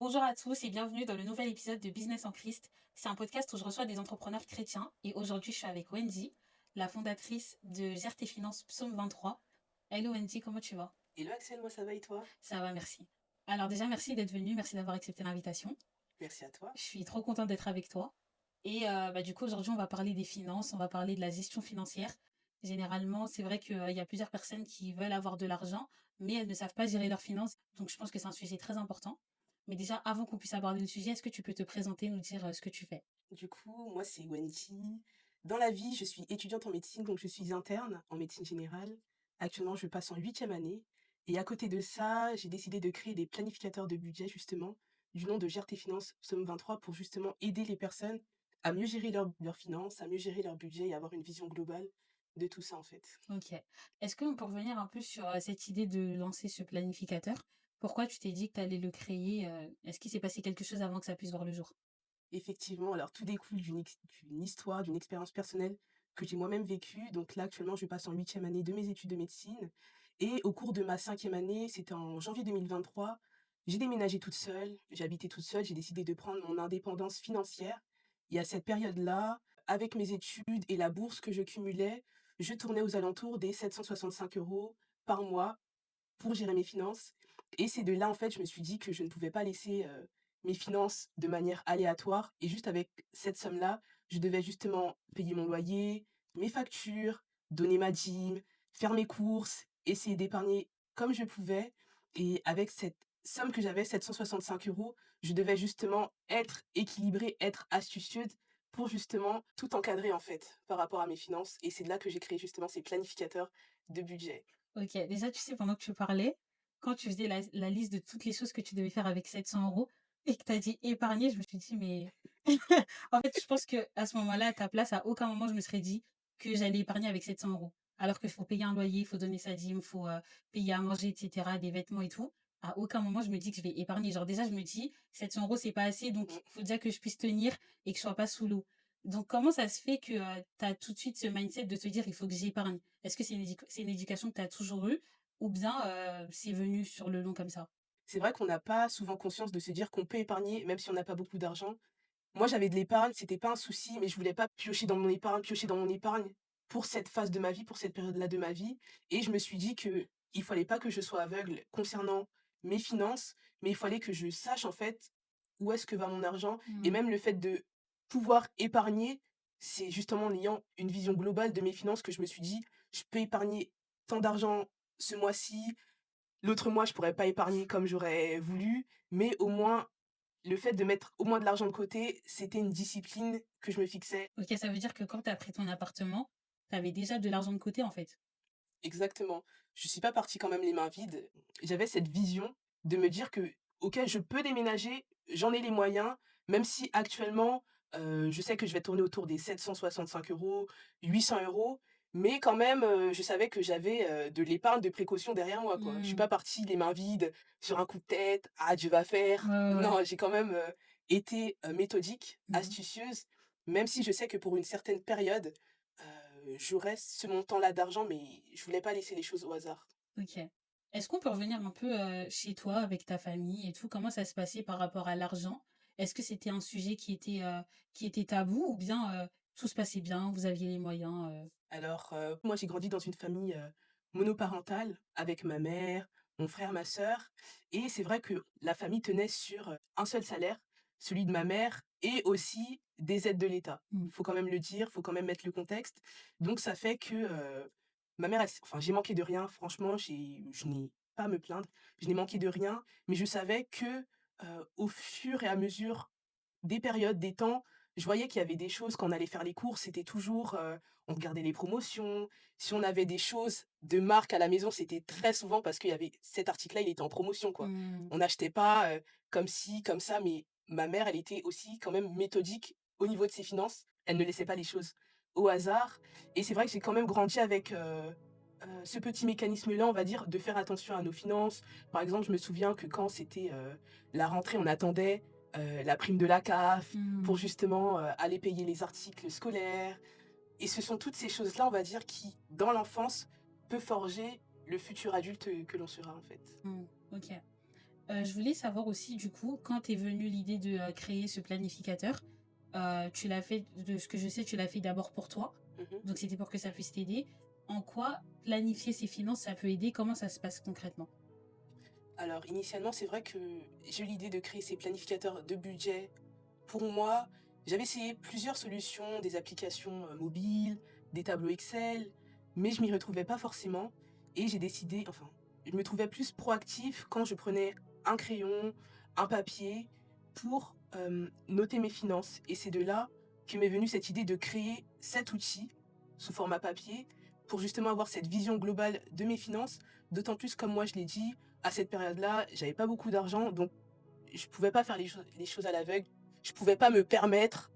Bonjour à tous et bienvenue dans le nouvel épisode de Business en Christ. C'est un podcast où je reçois des entrepreneurs chrétiens et aujourd'hui je suis avec Wendy, la fondatrice de Gère tes finances Psaume 23. Hello Wendy, comment tu vas? Hello Axel, moi ça va et toi? Ça va, merci. Alors déjà, merci d'être venue, merci d'avoir accepté l'invitation. Merci à toi. Je suis trop contente d'être avec toi. Et du coup, aujourd'hui, on va parler des finances, on va parler de la gestion financière. Généralement, c'est vrai qu'il y a plusieurs personnes qui veulent avoir de l'argent, mais elles ne savent pas gérer leurs finances. Donc, je pense que c'est un sujet très important. Mais déjà, avant qu'on puisse aborder le sujet, est-ce que tu peux te présenter, nous dire ce que tu fais? Du coup, moi c'est Wendy. Dans la vie, je suis étudiante en médecine, donc je suis interne en médecine générale. Actuellement, je passe en huitième année. Et à côté de ça, j'ai décidé de créer des planificateurs de budget, justement, du nom de Gère tes finances Somme 23, pour justement aider les personnes à mieux gérer leurs finances, à mieux gérer leur budget et avoir une vision globale de tout ça, en fait. Ok. Est-ce qu'on peut revenir un peu sur cette idée de lancer ce planificateur? Pourquoi tu t'es dit que tu allais le créer? Est-ce qu'il s'est passé quelque chose avant que ça puisse voir le jour? Effectivement, alors tout découle d'une histoire, d'une expérience personnelle que j'ai moi-même vécue. Donc là, actuellement, je passe en huitième année de mes études de médecine. Et au cours de ma cinquième année, c'était en janvier 2023, j'ai déménagé toute seule, j'habitais toute seule, j'ai décidé de prendre mon indépendance financière. Et à cette période-là, avec mes études et la bourse que je cumulais, je tournais aux alentours des 765 euros par mois pour gérer mes finances. Et c'est de là, en fait, je me suis dit que je ne pouvais pas laisser, mes finances de manière aléatoire et juste avec cette somme-là, je devais justement payer mon loyer, mes factures, donner ma dîme, faire mes courses, essayer d'épargner comme je pouvais et avec cette somme que j'avais, 765 euros, je devais justement être équilibrée, être astucieuse pour justement tout encadrer, en fait, par rapport à mes finances et c'est de là que j'ai créé justement ces planificateurs de budget. Ok, déjà, tu sais, pendant que tu parlais, quand tu faisais la liste de toutes les choses que tu devais faire avec 700 euros et que tu as dit épargner, je me suis dit, mais en fait, je pense que à ce moment-là, à ta place, à aucun moment, je me serais dit que j'allais épargner avec 700 euros. Alors qu'il faut payer un loyer, il faut donner sa dîme, il faut payer à manger, etc., des vêtements et tout. À aucun moment, je me dis que je vais épargner. Genre, déjà, je me dis, 700 euros, c'est pas assez, donc il faut déjà que je puisse tenir et que je sois pas sous l'eau. Donc, comment ça se fait que tu as tout de suite ce mindset de te dire, il faut que j'épargne? Est-ce que c'est une éducation que tu as toujours eue ou bien c'est venu sur le long comme ça? C'est vrai qu'on n'a pas souvent conscience de se dire qu'on peut épargner même si on n'a pas beaucoup d'argent. Moi, j'avais de l'épargne, c'était pas un souci, mais je voulais pas piocher dans mon épargne pour cette phase de ma vie, pour cette période-là de ma vie et je me suis dit que il fallait pas que je sois aveugle concernant mes finances, mais il fallait que je sache, en fait, où est-ce que va mon argent et Mmh. même le fait de pouvoir épargner, c'est justement en ayant une vision globale de mes finances que je me suis dit: «Je peux épargner tant d'argent ce mois-ci, l'autre mois, je pourrais pas épargner comme j'aurais voulu, mais au moins, le fait de mettre au moins de l'argent de côté, c'était une discipline que je me fixais. OK, ça veut dire que quand tu as pris ton appartement, tu avais déjà de l'argent de côté, en fait? Exactement. Je suis pas partie quand même les mains vides. J'avais cette vision de me dire que: «OK, je peux déménager, j'en ai les moyens», même si actuellement, je sais que je vais tourner autour des 765 €, 800 €, mais quand même, je savais que j'avais, de l'épargne de précaution derrière moi, quoi. Je suis Mmh. pas partie les mains vides sur un coup de tête: «Ah, Dieu va Ouais, faire». ouais, ouais. Non, j'ai quand même, été, méthodique, Mmh. astucieuse, même si je sais que pour une certaine période, j'aurais ce montant-là d'argent, mais je voulais pas laisser les choses au hasard. OK. Est-ce qu'on peut revenir un peu, chez toi avec ta famille et tout? Comment ça se passait par rapport à l'argent? Est-ce que c'était un sujet qui était tabou ou bien, tout se passait bien, vous aviez les moyens, Alors, moi, j'ai grandi dans une famille, monoparentale avec ma mère, mon frère, ma sœur et c'est vrai que la famille tenait sur, un seul salaire, celui de ma mère et aussi des aides de l'État. Mmh. Faut quand même le dire, faut quand même mettre le contexte. Donc ça fait que, ma mère, j'ai manqué de rien, franchement, je n'ai pas à me plaindre. Je n'ai manqué de rien, mais je savais que, au fur et à mesure des périodes, des temps, je voyais qu'il y avait des choses quand on allait faire les courses, c'était toujours, on regardait les promotions. Si on avait des choses de marque à la maison, c'était très souvent parce qu'il y avait cet article-là, il était en promotion, quoi. Mmh. On n'achetait pas, comme ci, comme ça, mais ma mère, elle était aussi quand même méthodique au niveau de ses finances. Elle ne laissait pas les choses au hasard et c'est vrai que j'ai quand même grandi avec, ce petit mécanisme-là, on va dire, de faire attention à nos finances. Par exemple, je me souviens que quand c'était, la rentrée, on attendait, la prime de la CAF pour Mmh. justement, aller payer les articles scolaires et ce sont toutes ces choses-là, on va dire, qui, dans l'enfance, peut forger le futur adulte, que l'on sera, en fait. Mmh. OK. Je voulais savoir aussi, du coup, quand t'es venue l'idée de créer ce planificateur, tu l'as fait, de ce que je sais, tu l'as fait d'abord pour toi. Mmh. Donc, c'était pour que ça puisse t'aider. En quoi planifier ses finances, ça peut aider? Comment ça se passe concrètement? Alors initialement, c'est vrai que j'ai eu l'idée de créer ces planificateurs de budget. Pour moi, j'avais essayé plusieurs solutions, des applications, mobiles, des tableaux Excel, mais je m'y retrouvais pas forcément et j'ai décidé enfin, je me trouvais plus proactif quand je prenais un crayon, un papier pour, noter mes finances et c'est de là que m'est venue cette idée de créer cet outil sous format papier pour justement avoir cette vision globale de mes finances. D'autant plus, comme moi je l'ai dit, à cette période-là, j'avais pas beaucoup d'argent, donc je pouvais pas faire les choses à l'aveugle. Je pouvais pas me permettre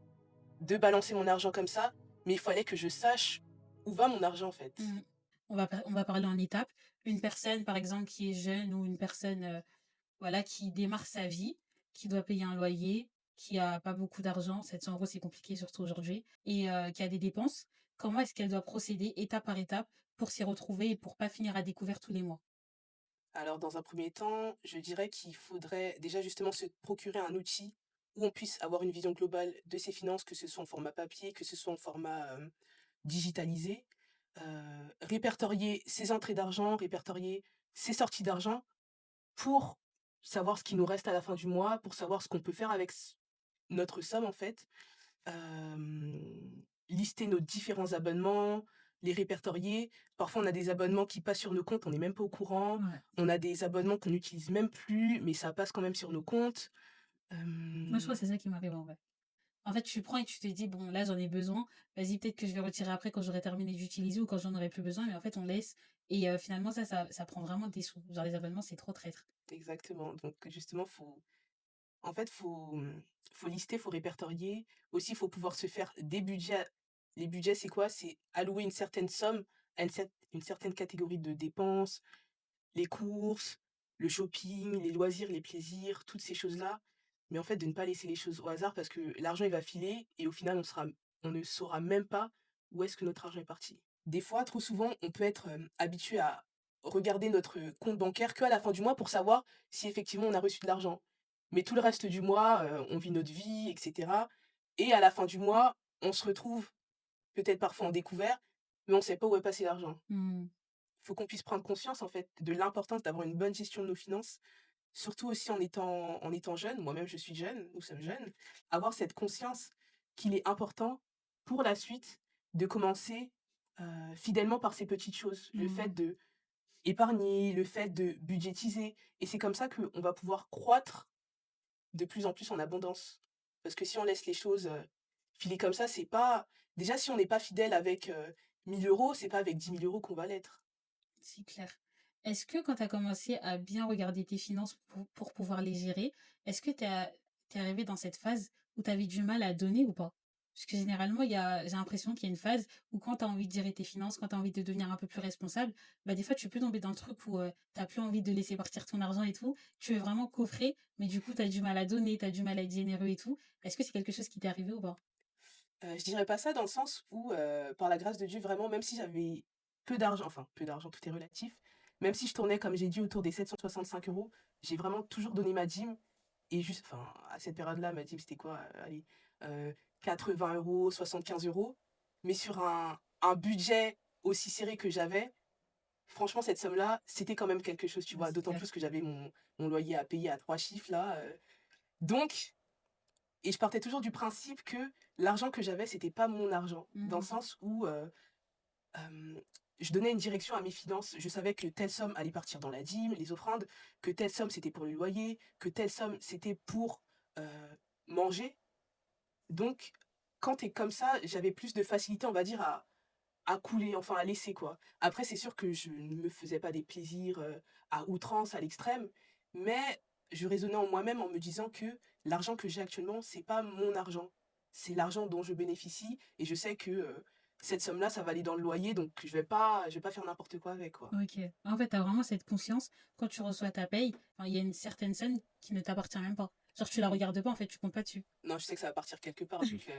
de balancer mon argent comme ça, mais il fallait que je sache où va mon argent, en fait. Mmh. On va parler en étapes. Une personne, par exemple, qui est jeune ou une personne, voilà, qui démarre sa vie, qui doit payer un loyer, qui a pas beaucoup d'argent, 700 € c'est compliqué surtout aujourd'hui et qui a des dépenses. Comment est-ce qu'elle doit procéder étape par étape pour s'y retrouver et pour pas finir à découvert tous les mois? Alors, dans un premier temps, je dirais qu'il faudrait déjà justement se procurer un outil où on puisse avoir une vision globale de ses finances, que ce soit en format papier, que ce soit en format digitalisé. Répertorier ses entrées d'argent, répertorier ses sorties d'argent pour savoir ce qui nous reste à la fin du mois, pour savoir ce qu'on peut faire avec notre somme en fait. Lister nos différents abonnements, les répertorier. Parfois, on a des abonnements qui passent sur nos comptes, on n'est même pas au courant. Ouais. On a des abonnements qu'on n'utilise même plus, mais ça passe quand même sur nos comptes. Moi, je crois Hem, que c'est ça qui m'arrive en vrai. En fait, tu prends et tu te dis: «Bon, là, j'en ai besoin. Vas-y, peut-être que je vais retirer après quand j'aurai terminé d'utiliser ou quand j'en aurai plus besoin», mais en fait, on laisse et finalement, ça prend vraiment des sous. Genre les abonnements, c'est trop traître. exactement, donc justement, faut lister, faut répertorier. Aussi, il faut pouvoir se faire des budgets. Les budgets, c'est quoi? C'est allouer une certaine somme à une certaine catégorie de dépenses, les courses, le shopping, les loisirs, les plaisirs, toutes ces choses-là. Mais en fait, de ne pas laisser les choses au hasard parce que l'argent, il va filer et au final, on ne saura même pas où est-ce que notre argent est parti. Des fois, trop souvent, on peut être habitué à regarder notre compte bancaire qu'à la fin du mois pour savoir si effectivement on a reçu de l'argent. Mais tout le reste du mois, on vit notre vie, etc. Et à la fin du mois, on se retrouve peut-être parfois en découvert, mais on ne sait pas où est passé l'argent. Mmh. Faut qu'on puisse prendre conscience en fait de l'importance d'avoir une bonne gestion de nos finances, surtout aussi en étant jeune. Moi-même, je suis jeune, nous sommes jeunes. Avoir cette conscience qu'il est important pour la suite de commencer, fidèlement par ces petites choses. Le fait Mmh. de épargner, le fait de budgétiser et c'est comme ça qu'on va pouvoir croître de plus en plus en abondance. Parce que si on laisse les choses, filer comme ça, c'est pas déjà si on n'est pas fidèle avec, 1 000 €, c'est pas avec 10 000 € qu'on va l'être. C'est clair. Est-ce que quand tu as commencé à bien regarder tes finances pour pouvoir les gérer, est-ce que tu es arrivé dans cette phase où tu avais du mal à donner ou pas? Parce que généralement, j'ai l'impression qu'il y a une phase où quand tu as envie de gérer tes finances, quand tu as envie de devenir un peu plus responsable, bah, des fois, tu peux tomber dans le truc où tu n'as plus envie de laisser partir ton argent et tout. Tu veux vraiment coffrer, mais du coup, tu as du mal à donner, tu as du mal à être généreux et tout. Est-ce que c'est quelque chose qui t'est arrivé ou pas? Je dirais pas ça dans le sens où, par la grâce de Dieu, vraiment, même si j'avais peu d'argent, enfin peu d'argent, tout est relatif, même si je tournais, comme j'ai dit, autour des 765 €, j'ai vraiment toujours donné ma dîme et juste enfin, à cette période-là, ma dîme, c'était quoi? Allez, 80 €, 75 €. Mais sur un budget aussi serré que j'avais, franchement, cette somme-là, c'était quand même quelque chose, tu Ouais, vois? c'est D'autant clair. plus que j'avais mon loyer à payer à 3 chiffres là, donc et je partais toujours du principe que l'argent que j'avais, c'était pas mon argent. Dans le Mhm. sens où, hem, je donnais une direction à mes finances. Je savais que telle somme allait partir dans la dîme, les offrandes, que telle somme, c'était pour le loyer, que telle somme, c'était pour, heu, manger. Donc quand tu es comme ça, j'avais plus de facilité, on va dire, à couler, enfin à laisser, quoi. Après, c'est sûr que je ne me faisais pas des plaisirs, à outrance, à l'extrême, mais je raisonnais en moi-même en me disant que l'argent que j'ai actuellement, c'est pas mon argent. C'est l'argent dont je bénéficie et je sais que, cette somme-là, ça va aller dans le loyer, donc je vais pas faire n'importe quoi avec, quoi. OK. En fait, tu as vraiment cette conscience, quand tu reçois ta paye, enfin, il y a une certaine somme qui ne t'appartient même pas. Genre, tu la Oui. regardes pas, en fait, tu comptes pas dessus. Non, je sais que ça va partir quelque part, donc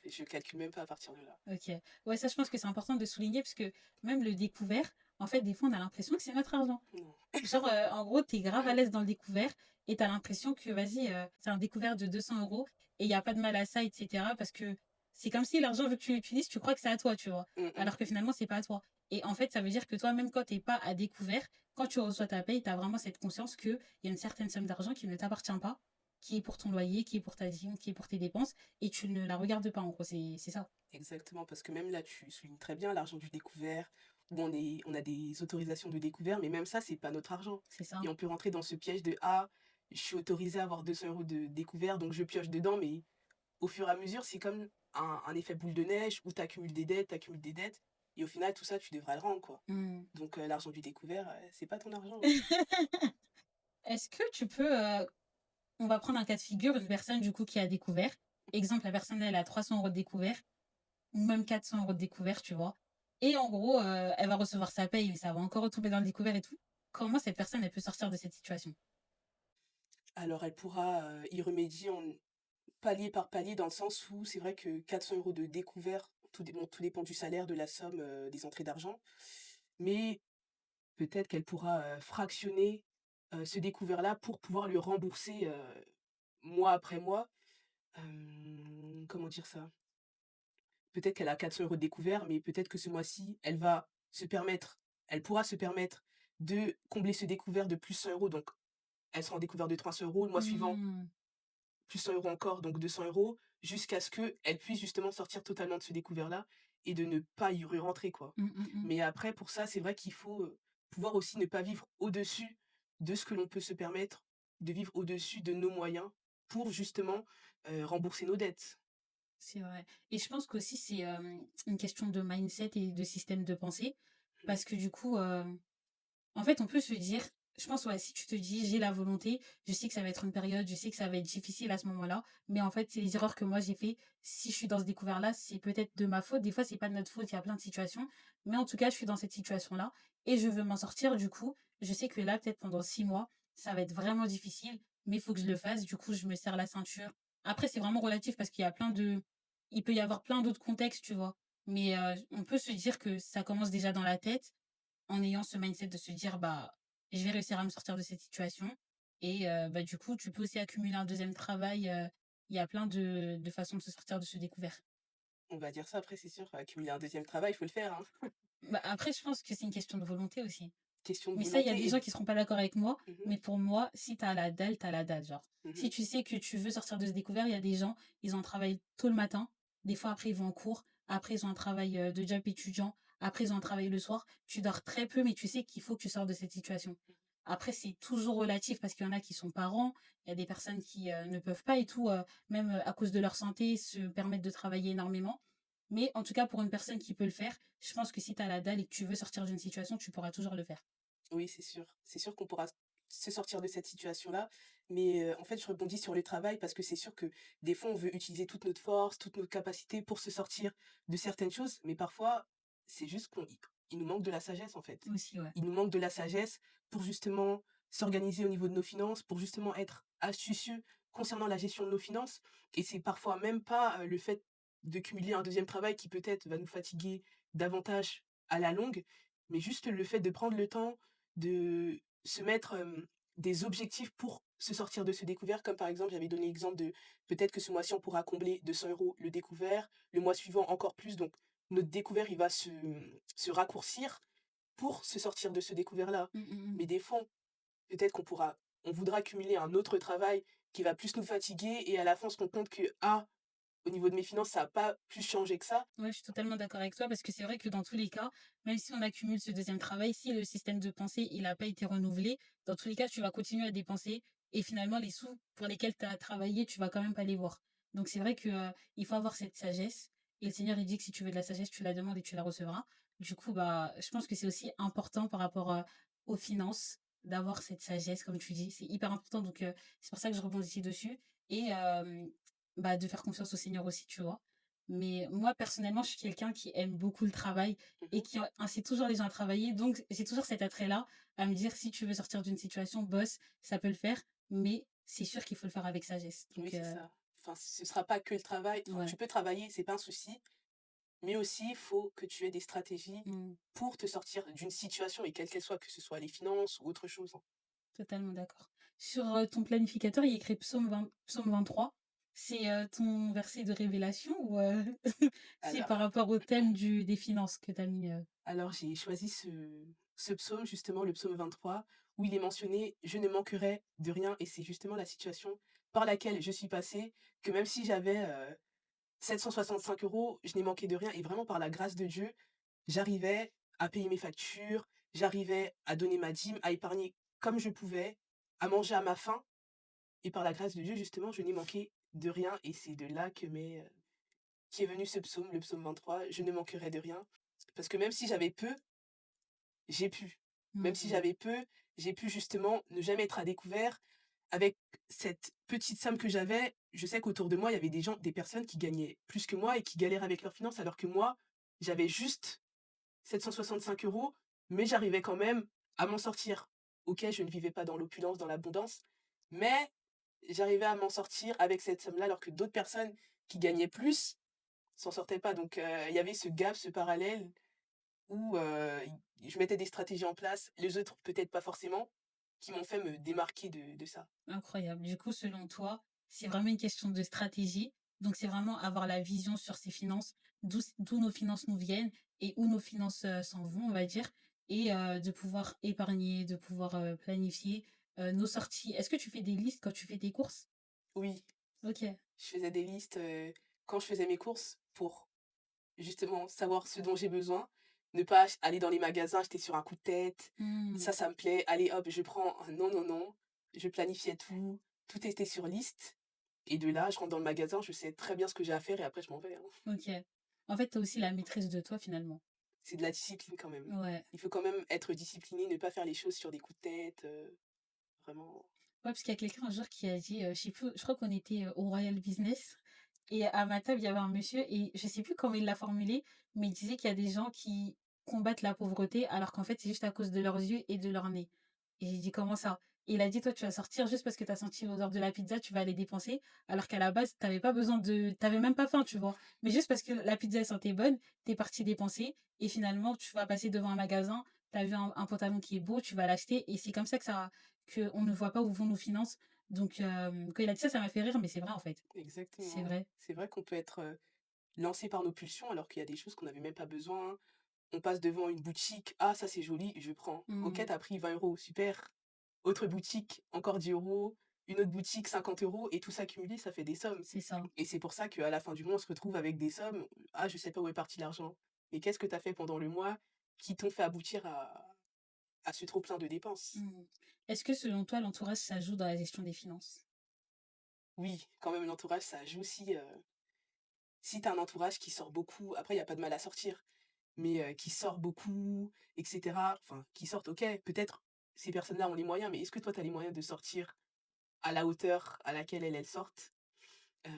je calcule même pas à partir de là. OK. Ouais, ça, je pense que c'est important de souligner parce que même le découvert, en fait, des fois, on a l'impression que c'est notre argent. Non. Genre, en gros, t'es grave à l'aise dans le découvert et t'as l'impression que, vas-y, c'est un découvert de 200 € et il n'y a pas de mal à ça, etc. Parce que c'est comme si l'argent, vu que tu l'utilises, tu crois que c'est à toi, tu vois. Mmh mh. Alors que finalement, c'est pas à toi. Et en fait, ça veut dire que toi, même quand t'es pas à découvert, quand tu reçois ta paye, t'as vraiment cette conscience qu'il y a une certaine somme d'argent qui ne t'appartient pas, qui est pour ton loyer, qui est pour ta vie, qui est pour tes dépenses, et tu ne la regardes pas, en gros, c'est ça. Exactement, parce que même là, tu soulignes très bien l'argent du découvert, où on a des autorisations de découvert, mais même ça, c'est pas notre argent. C'est ça. Et on peut rentrer dans ce piège de ah, je suis autorisé à avoir 200 € de découvert, donc je pioche dedans, mais au fur et à mesure, c'est comme un effet boule de neige où tu accumules des dettes, et au final, tout ça, tu devras le rendre, quoi. Hmm. Donc, l'argent du découvert, c'est pas ton argent. Est-ce que tu peux, on va prendre un cas de figure, une personne du coup qui a découvert. Exemple, la personne elle a 300 € de découvert, ou même 400 € de découvert, tu vois. Et en gros, elle va recevoir sa paye, mais ça va encore retomber dans le découvert et tout. Comment cette personne elle peut sortir de cette situation? Alors, elle pourra y remédier en palier par palier, dans le sens où c'est vrai que 400 € de découvert, tout dépend du salaire, de la somme, des entrées d'argent. Mais peut-être qu'elle pourra, fractionner, ce découvert-là pour pouvoir le rembourser, mois après mois. Comment dire ça? Peut-être qu'elle a 400 € de découvert, mais peut-être que ce mois-ci, elle pourra se permettre de combler ce découvert de plus 100 €, donc elle sera en découvert de 300 €. Le mois suivant, Mmh. plus 100 € encore, donc 200 €, jusqu'à ce qu'elle puisse justement sortir totalement de ce découvert-là et de ne pas y re-rentrer, quoi. Mmh, mmh, mmh. Mais après, pour ça, c'est vrai qu'il faut, pouvoir aussi ne pas vivre au-dessus de ce que l'on peut se permettre, de vivre au-dessus de nos moyens pour justement, rembourser nos dettes. C'est vrai. Et je pense qu'aussi c'est, une question de mindset et de système de pensée. Mmh. Parce que du coup, en fait, on peut se dire, je pense, ouais, si tu te dis, j'ai la volonté, je sais que ça va être une période, je sais que ça va être difficile à ce moment-là, mais en fait, c'est les erreurs que moi j'ai fait. Si je suis dans ce découvert-là, c'est peut-être de ma faute. Des fois, c'est pas de notre faute, il y a plein de situations. Mais en tout cas, je suis dans cette situation-là et je veux m'en sortir. Du coup, je sais que là, peut-être pendant 6 mois, ça va être vraiment difficile, mais il faut que je le fasse. Du coup, je me serre la ceinture. Après, c'est vraiment relatif parce qu'il y a il peut y avoir plein d'autres contextes, tu vois. Mais on peut se dire que ça commence déjà dans la tête en ayant ce mindset de se dire: «Bah, je vais réussir à me sortir de cette situation» et bah, du coup, tu peux aussi accumuler un deuxième travail, il y a plein de façons de se sortir de ce découvert. On va dire ça, après c'est sûr, accumuler un deuxième travail, il faut le faire, hein. Bah, après, je pense que c'est une question de volonté aussi. Question de Mais ça, il y a des volonté gens et qui seront pas d'accord avec moi, mmh mh, mais pour moi, si tu as la dalle, genre. Si mmh. tu sais que tu veux sortir de ce découvert, il y a des gens, ils ont un travail tôt le matin, des fois après ils vont en cours, après ils ont un travail, de job étudiant, après ils ont un travail le soir. Tu dors très peu, mais tu sais qu'il faut que tu sors de cette situation. Après, c'est toujours relatif parce qu'il y en a qui sont parents, il y a des personnes qui, ne peuvent pas et tout, même, à cause de leur santé, se permettre de travailler énormément. Mais en tout cas, pour une personne qui peut le faire, je pense que si tu as la dalle et que tu veux sortir d'une situation, tu pourras toujours le faire. Oui, c'est sûr. C'est sûr qu'on pourra se sortir de cette situation-là, mais en fait, je rebondis sur le travail parce que c'est sûr que des fois, on veut utiliser toute notre force, toutes nos capacités pour se sortir de certaines choses, mais parfois, c'est juste qu'il nous manque de la sagesse, en fait. Aussi, ouais. Il nous manque de la sagesse pour justement s'organiser au niveau de nos finances, pour justement être astucieux concernant la gestion de nos finances, et c'est parfois même pas, le fait de cumuler un deuxième travail qui peut-être va nous fatiguer davantage à la longue, mais juste le fait de prendre le temps de se mettre, des objectifs pour se sortir de ce découvert. Comme par exemple, j'avais donné l'exemple de peut-être que ce mois-ci, on pourra combler de 100 € le découvert, le mois suivant encore plus, donc notre découvert, il va se raccourcir pour se sortir de ce découvert-là. Mmh, mmh mh. Mais des fois, peut-être on voudra cumuler un autre travail qui va plus nous fatiguer et à la fin, on se rend compte que: «Ah, au niveau de mes finances, ça a pas plus changé que ça». Ouais, je suis totalement d'accord avec toi parce que c'est vrai que dans tous les cas, même si on accumule ce deuxième travail, si le système de pensée, il a pas été renouvelé, dans tous les cas, tu vas continuer à dépenser et finalement, les sous pour lesquels tu as travaillé, tu vas quand même pas les voir. Donc c'est vrai que, il faut avoir cette sagesse et le Seigneur, il dit que si tu veux de la sagesse, tu la demandes et tu la recevras. Du coup, bah, je pense que c'est aussi important par rapport, aux finances d'avoir cette sagesse, comme tu dis. C'est hyper important donc c'est pour ça que je rebondis dessus et bah, de faire confiance au Seigneur aussi, tu vois? Mais moi, personnellement, je suis quelqu'un qui aime beaucoup le travail et Mmh. qui incite toujours les gens à travailler. Donc, j'ai toujours cet attrait-là à me dire, si tu veux sortir d'une situation, bosse, ça peut le faire, mais c'est sûr qu'il faut le faire avec sagesse. Oui, Donc, c'est ça. Enfin, ce sera pas que le travail. Enfin, ouais, tu peux travailler, c'est pas un souci, mais aussi il faut que tu aies des stratégies Mmh. pour te sortir d'une situation et quelle qu'elle soit, que ce soit les finances ou autre chose, hein. Totalement d'accord. Sur, ton planificateur, il y a écrit psaume 23. C'est, ton verset de révélation ou, c'est par Alors rapport au thème des finances que tu as mis, alors j'ai choisi ce psaume justement, le psaume 23, où il est mentionné: «Je ne manquerai de rien» et c'est justement la situation par laquelle je suis passée, que même si j'avais, 765 €, je n'ai manqué de rien et vraiment par la grâce de Dieu, j'arrivais à payer mes factures, j'arrivais à donner ma dîme, à épargner comme je pouvais, à manger à ma faim et par la grâce de Dieu justement, je n'ai manqué de rien et c'est de là qu'est venu ce psaume, le psaume 23: «Je ne manquerai de rien». Parce que même si j'avais peu, j'ai pu. Même si mmh, j'avais peu, j'ai pu justement ne jamais être à découvert. Avec cette petite somme que j'avais, je sais qu'autour de moi, il y avait des personnes qui gagnaient plus que moi et qui galéraient avec leurs finances, alors que moi, j'avais juste 765 €, mais j'arrivais quand même à m'en sortir. OK, je ne vivais pas dans l'opulence, dans l'abondance, mais j'arrivais à m'en sortir avec cette somme-là, alors que d'autres personnes qui gagnaient plus s'en sortaient pas. Donc, il y avait ce gap, ce parallèle où, je mettais des stratégies en place, les autres peut-être pas forcément, qui m'ont fait me démarquer de ça. incroyable. Du coup, selon toi, c'est vraiment une question de stratégie. Donc c'est vraiment avoir la vision sur ses finances, d'où nos finances nous viennent et où nos finances, s'en vont, on va dire et de pouvoir épargner, de pouvoir, planifier, nos sorties. Est-ce que tu fais des listes quand tu fais tes courses? Oui, OK. je faisais des listes, quand je faisais mes courses pour justement savoir ce dont j'ai besoin, ne pas aller dans les magasins, acheter sur un coup de tête. Mmh. Ça me plaît, allez hop, je prends non, non, non. Je planifiais tout, tout était sur liste et de là, je rentre dans le magasin, je sais très bien ce que j'ai à faire et après je m'en vais, hein. OK. En fait, tu as aussi la maîtrise de toi, finalement. C'est de la discipline quand même. Ouais. Il faut quand même être discipliné, ne pas faire les choses sur des coups de tête, vraiment. Ouais, parce qu'il y a quelqu'un un jour qui a dit, je sais plus, je crois qu'on était, au Royal Business et à ma table, il y avait un monsieur et je sais plus comment il l'a formulé, mais il disait qu'il y a des gens qui combattent la pauvreté alors qu'en fait, c'est juste à cause de leurs yeux et de leur nez. Et j'ai dit: «Comment ça?» Et il a dit: «Toi, tu vas sortir juste parce que tu as senti l'odeur de la pizza, tu vas aller dépenser, alors qu'à la base, tu avais pas besoin de tu avais même pas faim, tu vois? Mais juste parce que la pizza, elle sentait bonne, tu es parti dépenser et finalement, tu vas passer devant un magasin, tu as vu un pantalon qui est beau, tu vas l'acheter et c'est comme ça qu'on ne voit pas où vont nos finances. Donc, quand il a dit ça, ça m'a fait rire, mais c'est vrai en fait. C'est Exactement. vrai. C'est vrai qu'on peut être, lancé par nos pulsions alors qu'il y a des choses qu'on n'avait même pas besoin. On passe devant une boutique: «Ah ça c'est joli, je prends». OK, Mmh. tu pris 20 €, super. Autre boutique, encore 10 €, une autre boutique 50 € et tout ça cumulé, ça fait des sommes C'est ça. et c'est pour ça qu'à la fin du mois, on se retrouve avec des sommes: «Ah je sais pas où est parti l'argent». Mais qu'est-ce que tu as fait pendant le mois qui t'ont fait aboutir à ce trop plein de dépenses? Mmh. Est-ce que selon toi, l'entourage, ça joue dans la gestion des finances? Oui, quand même l'entourage ça joue si tu as un entourage qui sort beaucoup, après il y a pas de mal à sortir, mais qui sort beaucoup et cetera, enfin qui sortent, OK, peut-être ces personnes-là ont les moyens, mais est-ce que toi tu as les moyens de sortir à la hauteur à laquelle elles sortent? Heu,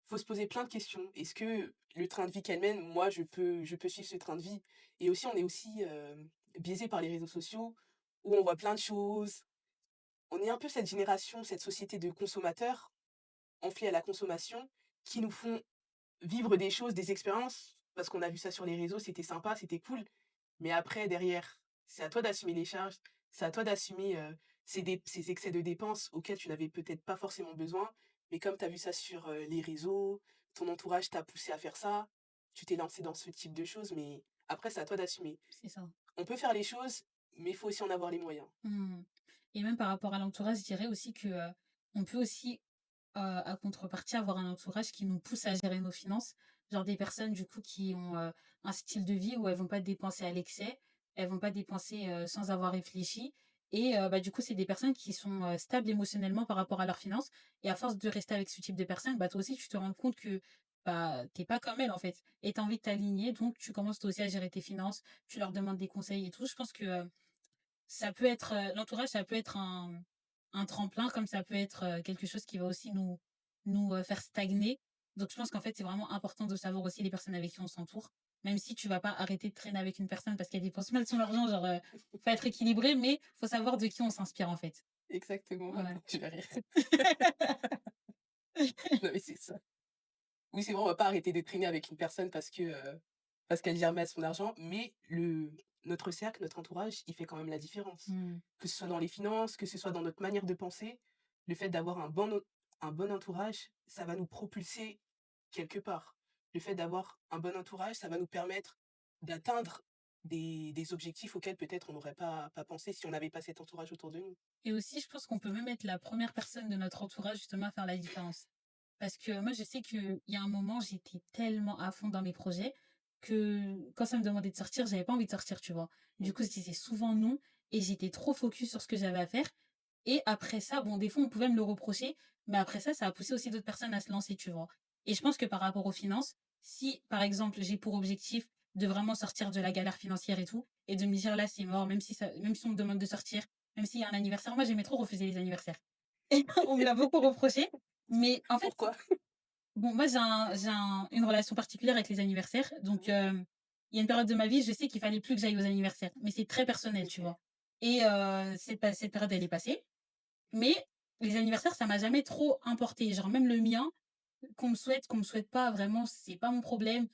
faut se poser plein de questions. Est-ce que le train de vie qu'elles mènent, moi je peux suivre ce train de vie? Et aussi on est aussi, biaisés par les réseaux sociaux où on voit plein de choses. On est un peu cette génération, cette société de consommateurs, enflés à la consommation, qui nous font vivre des choses, des expériences, parce qu'on a vu ça sur les réseaux, c'était sympa, c'était cool. Mais après, derrière, c'est à toi d'assumer les charges, c'est à toi d'assumer, ces excès de dépenses auxquels tu n'avais peut-être pas forcément besoin. Mais comme tu as vu ça sur, les réseaux, ton entourage t'a poussé à faire ça, tu t'es lancé dans ce type de choses, mais après, c'est à toi d'assumer. C'est ça. On peut faire les choses, mais il faut aussi en avoir les moyens. Mmh. Et même par rapport à l'entourage, je dirais aussi que, on peut aussi, à contrepartie, avoir un entourage qui nous pousse à gérer nos finances. Genre des personnes du coup qui ont, un style de vie où elles vont pas dépenser à l'excès, elles vont pas dépenser, sans avoir réfléchi et bah, du coup, c'est des personnes qui sont, stables émotionnellement par rapport à leurs finances et à force de rester avec ce type de personnes, bah, toi aussi tu te rends compte que, bah, tu pas comme elles en fait et tu as envie de t'aligner donc tu commences toi aussi à gérer tes finances, tu leur demandes des conseils et tout. Je pense que, ça peut être, l'entourage, ça peut être un tremplin, comme ça peut être, quelque chose qui va aussi nous, faire stagner. Donc je pense qu'en fait, c'est vraiment important de savoir aussi les personnes avec qui on s'entoure. Même si tu vas pas arrêter de traîner avec une personne parce qu'elle dépense mal son argent, genre, faut être équilibré, mais faut savoir de qui on s'inspire, en fait. Exactement, Ouais. attends, je vais rire. Non, mais c'est ça. Oui, c'est vrai, on va pas arrêter de traîner avec une personne parce qu'elle gère mal son argent, mais notre cercle, notre entourage, il fait quand même la différence. Mmh. Que ce soit dans les finances, que ce soit dans notre manière de penser, le fait d'avoir un bon entourage, ça va nous propulser quelque part. Le fait d'avoir un bon entourage, ça va nous permettre d'atteindre des objectifs auxquels peut-être on n'aurait pas pensé si on n'avait pas cet entourage autour de nous. Et aussi, je pense qu'on peut même être la première personne de notre entourage justement à faire la différence. Parce que moi, je sais qu'il y a un moment, j'étais tellement à fond dans mes projets que quand ça me demandait de sortir, j'avais pas envie de sortir, tu vois. Du Mmh. coup, je disais souvent non et j'étais trop focus sur ce que j'avais à faire. Et après ça, bon, des fois, on pouvait me le reprocher, mais après ça a poussé aussi d'autres personnes à se lancer, tu vois. Et je pense que par rapport aux finances, si, par exemple, j'ai pour objectif de vraiment sortir de la galère financière et tout, et de me dire là, c'est mort, même si on me demande de sortir, même s'il y a un anniversaire, moi, j'aimais trop refuser les anniversaires. Et on me l'a beaucoup reproché. Mais en fait, Pourquoi? bon, moi, une relation particulière avec les anniversaires. Donc, Mmh. il y a une période de ma vie, je sais qu'il fallait plus que j'aille aux anniversaires. Mais c'est très personnel, tu OK. vois. Et cette période, elle est passée. Mais les anniversaires, ça m'a jamais trop importé. Genre, même le mien, qu'on me souhaite pas, vraiment, c'est pas mon problème.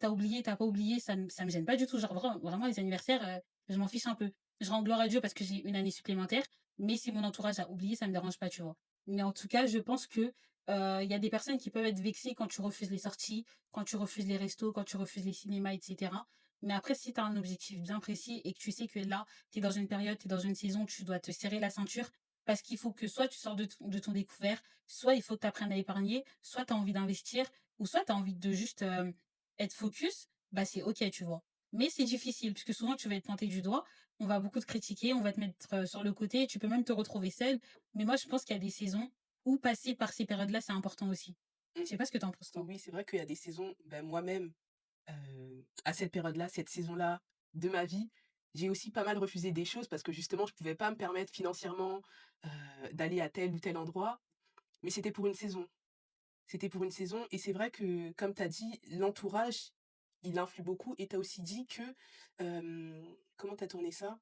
Tu oublié, t'as pas oublié, ça me gêne pas du tout. Genre, vraiment, les anniversaires, je m'en fiche un peu. Je rends gloire à Dieu parce que j'ai une année supplémentaire, mais si mon entourage a oublié, ça me dérange pas, tu vois? Mais en tout cas, je pense que, il y a des personnes qui peuvent être vexées quand tu refuses les sorties, quand tu refuses les restos, quand tu refuses les cinémas et cetera. Mais après, si tu as un objectif bien précis et que tu sais que là, tu es dans une période, tu es dans une saison, tu dois te serrer la ceinture parce qu'il faut que soit tu sors de ton découvert, soit il faut que tu apprennes à épargner, soit tu as envie d'investir, ou soit tu as envie de juste être focus, bah c'est ok, tu vois. Mais c'est difficile, puisque souvent tu vas être pointé du doigt, on va beaucoup te critiquer, on va te mettre sur le côté, tu peux même te retrouver seul. Mais moi, je pense qu'il y a des saisons où passer par ces périodes-là, c'est important aussi. Mmh. Je sais pas ce que tu en penses, toi. Oui, c'est vrai qu'il y a des saisons, ben, moi-même, à cette période-là, cette saison-là de ma vie, j'ai aussi pas mal refusé des choses parce que justement je pouvais pas me permettre financièrement, d'aller à tel ou tel endroit, mais c'était pour une saison. C'était pour une saison et c'est vrai que comme tu as dit, l'entourage, il influe beaucoup et tu as aussi dit que, comment tu as tourné ça?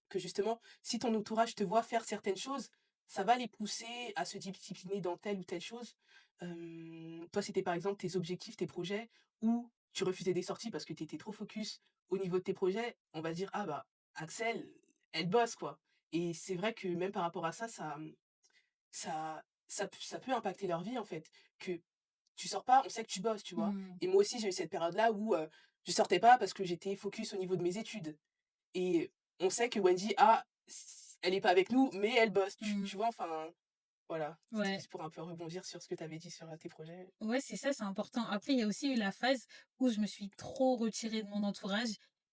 Que justement, si ton entourage te voit faire certaines choses, ça va les pousser à se discipliner dans telle ou telle chose. Toi, c'était par exemple tes objectifs, tes projets, où tu refusais des sorties parce que tu étais trop focus au niveau de tes projets. On va se dire: «Ah bah, Axel, elle bosse quoi» et c'est vrai que même par rapport à ça, ça peut impacter leur vie en fait. Que tu sors pas, on sait que tu bosses, tu vois? Mmh. Et moi aussi, j'ai eu cette période-là où, je sortais pas parce que j'étais focus au niveau de mes études. Et on sait que Wendy, elle est pas avec nous, mais elle bosse, Mmh. tu vois? Enfin, voilà, c'était Ouais. juste pour un peu rebondir sur ce que tu avais dit sur, tes projets. Ouais, c'est ça, c'est important. Après, il y a aussi eu la phase où je me suis trop retirée de mon entourage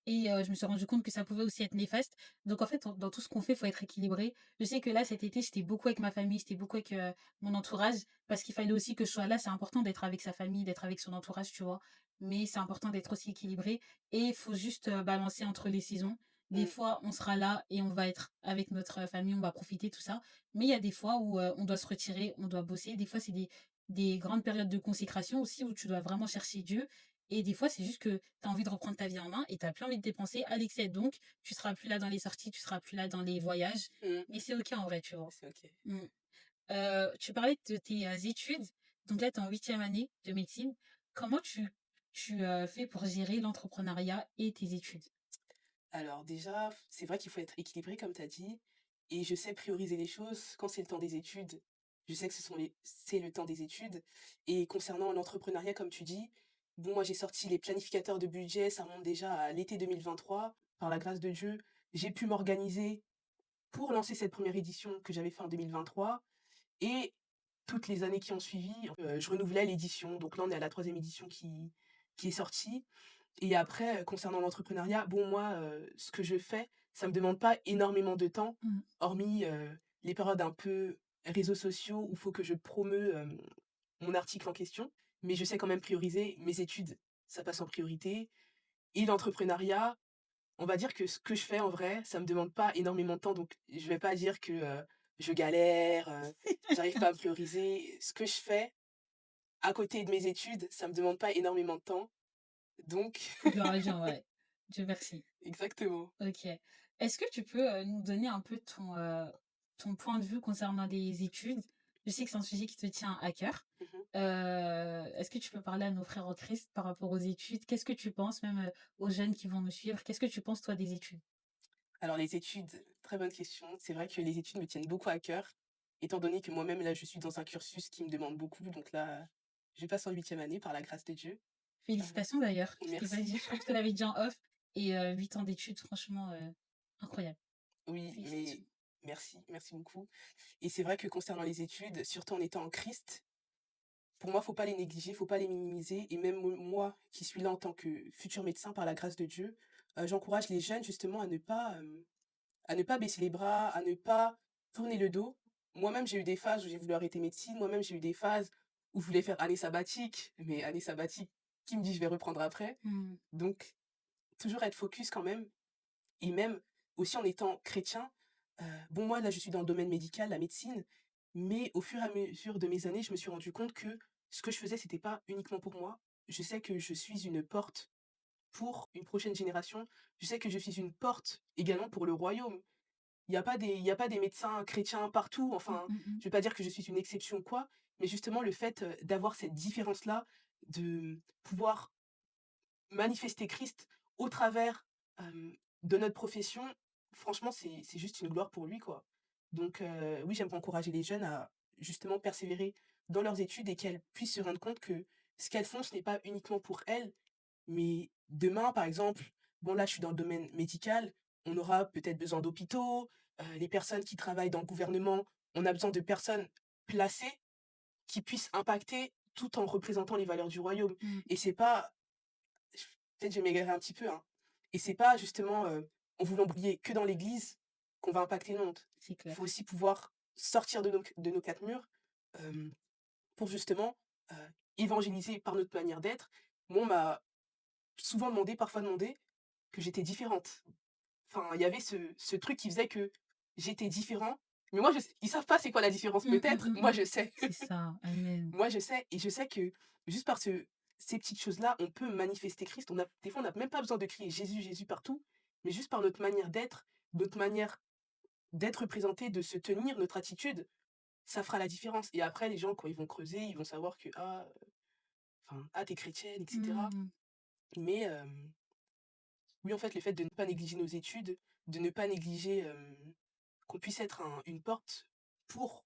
et je me suis rendu compte que ça pouvait aussi être néfaste. Donc en fait, dans tout ce qu'on fait, il faut être équilibré. Je sais que là, cet été, j'étais beaucoup avec ma famille, j'étais beaucoup avec mon entourage parce qu'il fallait aussi que je sois là. C'est important d'être avec sa famille, d'être avec son entourage, tu vois. Mais c'est important d'être aussi équilibré et il faut juste balancer entre les saisons. Des Mmh, fois, on sera là et on va être avec notre famille, on va profiter, tout ça. Mais il y a des fois où on doit se retirer, on doit bosser. Des fois, c'est des grandes périodes de consécration aussi où tu dois vraiment chercher Dieu. Et des fois, c'est juste que tu as envie de reprendre ta vie en main et tu plus envie de dépenser à l'excès. Donc, tu seras plus là dans les sorties, tu seras plus là dans les voyages. mmh, Mais c'est OK en vrai, tu vois. c'est OK. Mmh. Tu parlais de tes études. Donc là, tu es en 8e année de médecine. Comment tu fais pour gérer l'entrepreneuriat et tes études? Alors déjà, c'est vrai qu'il faut être équilibré comme tu as dit et je sais prioriser les choses. Quand c'est le temps des études, je sais que c'est le temps des études et concernant l'entrepreneuriat comme tu dis, bon moi j'ai sorti les planificateurs de budget, ça remonte déjà à l'été 2023. Par la grâce de Dieu, j'ai pu m'organiser pour lancer cette première édition que j'avais fait en 2023 et toutes les années qui ont suivi, je renouvelais l'édition. Donc là, on est à la troisième édition qui est sortie et après, concernant l'entrepreneuriat, bon moi, ce que je fais, ça me demande pas énormément de temps, Mmh. hormis, les périodes un peu réseaux sociaux où il faut que je promeux, mon article en question. Mais je sais quand même prioriser mes études, ça passe en priorité et l'entrepreneuriat, on va dire que ce que je fais en vrai, ça me demande pas énormément de temps, donc je vais pas dire que, je galère, j'arrive pas à me prioriser. Ce que je fais à côté de mes études, ça me demande pas énormément de temps, donc Gloire à Dieu, ouais. Dieu merci. exactement. OK. Est-ce que tu peux, nous donner un peu ton point de vue concernant les études? Je sais que c'est un sujet qui te tient à cœur. est-ce que tu peux parler à nos frères en Christ par rapport aux études? Qu'est-ce que tu penses, même, aux jeunes qui vont nous suivre? Qu'est-ce que tu penses, toi, des études? Alors les études, très bonne question. C'est vrai que les études me tiennent beaucoup à cœur, étant donné que moi-même, là, je suis dans un cursus qui me demande beaucoup. Donc là, je passe en 8e année par la grâce de Dieu. Heu, Félicitations d'ailleurs, je t'ai pas merci. dit, je crois que je te l'avais dit en off et 8 ans d'études franchement, incroyable. Oui, Félicitations. mais merci, merci beaucoup. Et c'est vrai que concernant les études, surtout en étant en Christ, pour moi, faut pas les négliger, faut pas les minimiser. Et même moi qui suis là en tant que futur médecin par la grâce de Dieu, j'encourage les jeunes justement à ne pas baisser les bras, à ne pas tourner le dos. Moi-même, j'ai eu des phases où j'ai voulu arrêter médecine. Moi-même, j'ai eu des phases où je voulais faire année sabbatique. Mais année sabbatique, qui me dit: «Je vais reprendre après?» Mmh. Donc toujours être focus quand même. Et même aussi en étant chrétien, bon, moi, là, je suis dans le domaine médical, la médecine, mais au fur et à mesure de mes années, je me suis rendu compte que ce que je faisais, c'était pas uniquement pour moi. Je sais que je suis une porte pour une prochaine génération. Je sais que je suis une porte également pour le royaume. Il y a pas des médecins chrétiens partout. Mmh, Enfin, mmh mh. je vais pas dire que je suis une exception ou quoi, mais justement le fait, d'avoir cette différence-là, de pouvoir manifester Christ au travers, de notre profession, franchement, c'est juste une gloire pour lui, quoi. Donc oui, j'aimerais encourager les jeunes à justement persévérer dans leurs études et qu'elles puissent se rendre compte que ce qu'elles font, ce n'est pas uniquement pour elles, mais demain, par exemple, bon là, je suis dans le domaine médical, on aura peut-être besoin d'hôpitaux, les personnes qui travaillent dans le gouvernement, on a besoin de personnes placées qui puissent impacter tout en représentant les valeurs du royaume. Mmh. Et c'est pas j peut-être je vais m'égarer un petit peu, hein, et c'est pas justement, en voulant briller que dans l'église qu'on va impacter le monde. C'est Il clair. faut aussi pouvoir sortir de nos 4 murs, hem, pour justement, heu, évangéliser par notre manière d'être. Moi, on m'a souvent demandé, parfois demandé, que j'étais différente. Enfin, il y avait ce truc qui faisait que j'étais différent, mais moi je s ils savent pas c'est quoi la différence Mmh, mmh, peut-être, mmh moi mh. je sais. C'est ça, amen. Moi, je sais, et je sais que juste par ces petites choses-là, on peut manifester Christ. Des fois, on n'a même pas besoin de crier Jésus, Jésus partout, mais juste par notre manière d'être, notre manière d'être présenté, de se tenir, notre attitude, ça fera la différence. Et après, les gens, quand ils vont creuser, ils vont savoir que, ah, enfin, ah, t'es chrétienne, etc. Mmh. Mais oui, en fait, le fait de ne pas négliger nos études, de ne pas négliger qu'on puisse être une porte pour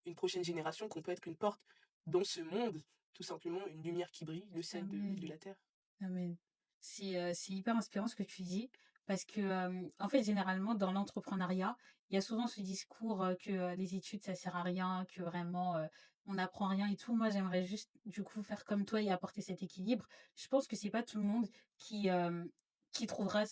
une prochaine génération, qu'on peut être une porte dans ce monde, tout simplement, une lumière qui brille, le sel de Amen. la terre. Amen. C'est hyper inspirant ce que tu dis parce que, en fait, généralement, dans l'entrepreneuriat, il y a souvent ce discours, que, les études, ça sert à rien, que vraiment, on n'apprend rien et tout. Moi, j'aimerais juste, du coup, faire comme toi et apporter cet équilibre. Je pense que c'est pas tout le monde qui, qui trouvera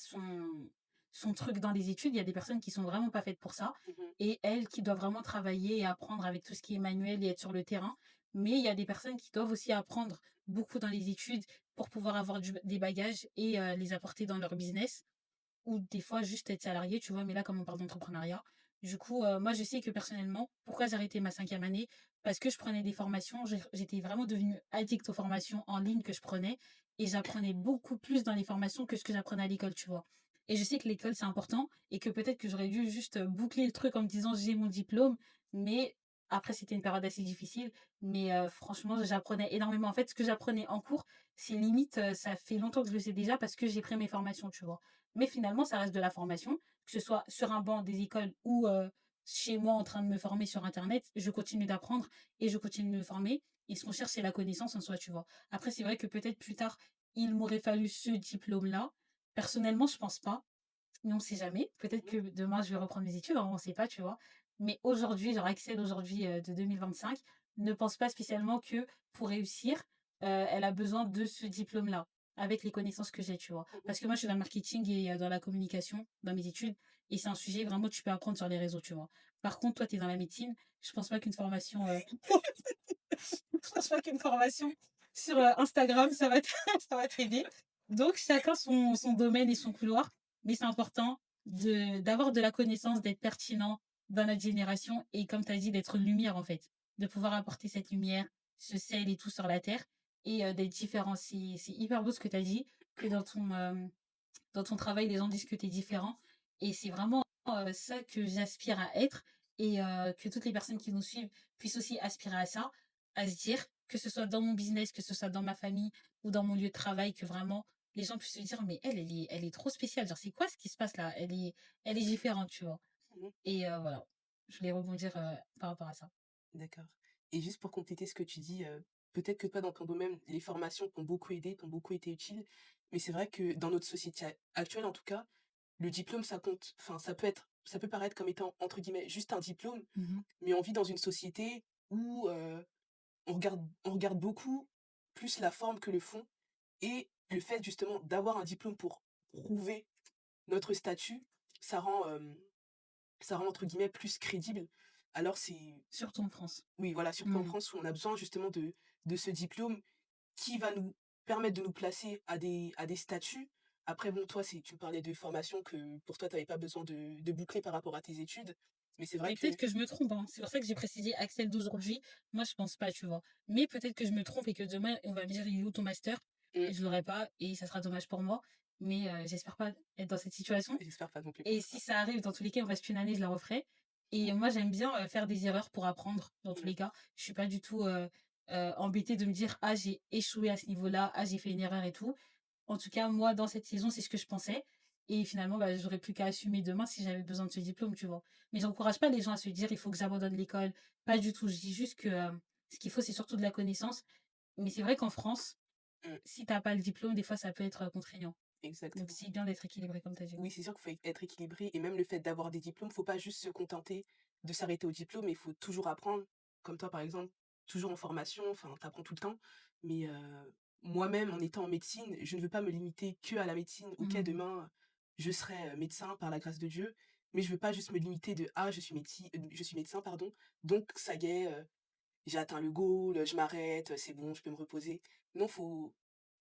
son truc dans les études. Il y a des personnes qui sont vraiment pas faites pour ça Mmh. et elles qui doivent vraiment travailler et apprendre avec tout ce qui est manuel et être sur le terrain. Mais il y a des personnes qui doivent aussi apprendre beaucoup dans les études pour pouvoir avoir des bagages et les apporter dans leur business ou des fois juste être salarié, tu vois? Mais là, comme on parle d'entrepreneuriat, du coup, moi, je sais que personnellement, pourquoi j'ai arrêté ma 5e année? Parce que je prenais des formations, j'étais vraiment devenue addict aux formations en ligne que je prenais et j'apprenais beaucoup plus dans les formations que ce que j'apprenais à l'école, tu vois? Et je sais que l'école, c'est important et que peut-être que j'aurais dû juste, boucler le truc en me disant: «J'ai mon diplôme», mais après c'était une période assez difficile, mais franchement, j'apprenais énormément. En fait, ce que j'apprenais en cours, c'est limite, ça fait longtemps que je le sais déjà parce que j'ai pris mes formations, tu vois? Mais finalement, ça reste de la formation, que ce soit sur un banc des écoles ou chez moi en train de me former sur internet, je continue d'apprendre et je continue de me former et ce qu'on cherche, c'est la connaissance en soi, tu vois? Après, c'est vrai que peut-être plus tard, il m'aurait fallu ce diplôme-là. Personnellement, je pense pas, mais on sait jamais. Peut-être Mmh. que demain, je vais reprendre mes études, hein, on sait pas, tu vois? Mais aujourd'hui, genre Excel aujourd'hui, de 2025, ne pense pas spécialement que pour réussir, elle a besoin de ce diplôme-là, avec les connaissances que j'ai, tu vois? Mmh. Parce que moi, je suis dans le marketing et dans la communication, dans mes études et c'est un sujet vraiment que tu peux apprendre sur les réseaux, tu vois? Par contre, toi, tu es dans la médecine, je pense pas qu'une formation, je pense pas qu'une formation sur, Instagram, ça va ça va t'aider. Donc chacun son domaine et son couloir, mais c'est important d'avoir de la connaissance, d'être pertinent dans notre génération et comme tu as dit, d'être lumière, en fait. De pouvoir apporter cette lumière, ce sel et tout sur la terre et d'être différent. C'est hyper beau ce que tu as dit, que dans ton travail, les gens disent que tu es différent et c'est vraiment, ça que j'aspire à être et que toutes les personnes qui nous suivent puissent aussi aspirer à ça, à se dire que ce soit dans mon business, que ce soit dans ma famille ou dans mon lieu de travail, que vraiment les gens puissent se dire: «Mais elle est trop spéciale, genre c'est quoi ce qui se passe là? Elle est différente», tu vois? Mmh. Et voilà, je voulais rebondir, par rapport à ça. D'accord, et juste pour compléter ce que tu dis, peut-être que toi, dans ton domaine, les formations t'ont beaucoup aidé, t'ont beaucoup été utiles, mais c'est vrai que dans notre société actuelle, en tout cas, le diplôme, ça compte. Enfin, ça peut paraître comme étant, entre guillemets, «juste un diplôme», Mmh. mais on vit dans une société où, on regarde beaucoup plus la forme que le fond, et le fait justement d'avoir un diplôme pour prouver notre statut, ça rend, entre guillemets «plus crédible». Alors c'est Surtout en France. oui, voilà, surtout en Mmh. France où on a besoin justement de ce diplôme qui va nous permettre de nous placer à des statuts. Après bon, toi, tu me parlais de formation, que pour toi, tu avais pas besoin de boucler par rapport à tes études, mais c'est vrai Mais que peut-être que je me trompe, hein. C'est pour ça que j'ai précisé Axel d'aujourd'hui. Moi, je pense pas, tu vois? Mais peut-être que je me trompe et que demain, on va me dire: «Il est où ton master?» mmh, Et je l'aurai pas et ça sera dommage pour moi. Mais j'espère pas être dans cette situation. j'espère pas non plus Et pour si toi. ça arrive, dans tous les cas, il me reste qu'une année, je la referai. Et moi, j'aime bien, faire des erreurs pour apprendre, dans tous Mmh, les cas. Je suis pas du tout, embêtée de me dire: «Ah, j'ai échoué à ce niveau-là. Ah, j'ai fait une erreur et tout». En tout cas, moi, dans cette saison, c'est ce que je pensais. Et finalement, bah, j'aurais plus qu'à assumer demain si j'avais besoin de ce diplôme, tu vois. Mais j'encourage pas les gens à se dire: «Il faut que j'abandonne l'école». Pas du tout. Je dis juste que, ce qu'il faut, c'est surtout de la connaissance. Mais c'est vrai qu'en France, mmh, si t'as pas le diplôme, des fois, ça peut être, contraignant. Donc exactement. c'est bien d'être équilibré, comme tu as dit. Oui, c'est sûr qu'il faut être équilibré, et même le fait d'avoir des diplômes, faut pas juste se contenter de s'arrêter au diplôme, il faut toujours apprendre. Comme toi, par exemple, toujours en formation, enfin, tu apprends tout le temps. Mais moi-même, en étant en médecine, je ne veux pas me limiter que à la médecine. OK, Mmh. demain, je serai, médecin par la grâce de Dieu, mais je veux pas juste me limiter de: «Ah, je suis médecin, pardon, donc ça y est, j'ai atteint le goal, je m'arrête, c'est bon, je peux me reposer». Non, faut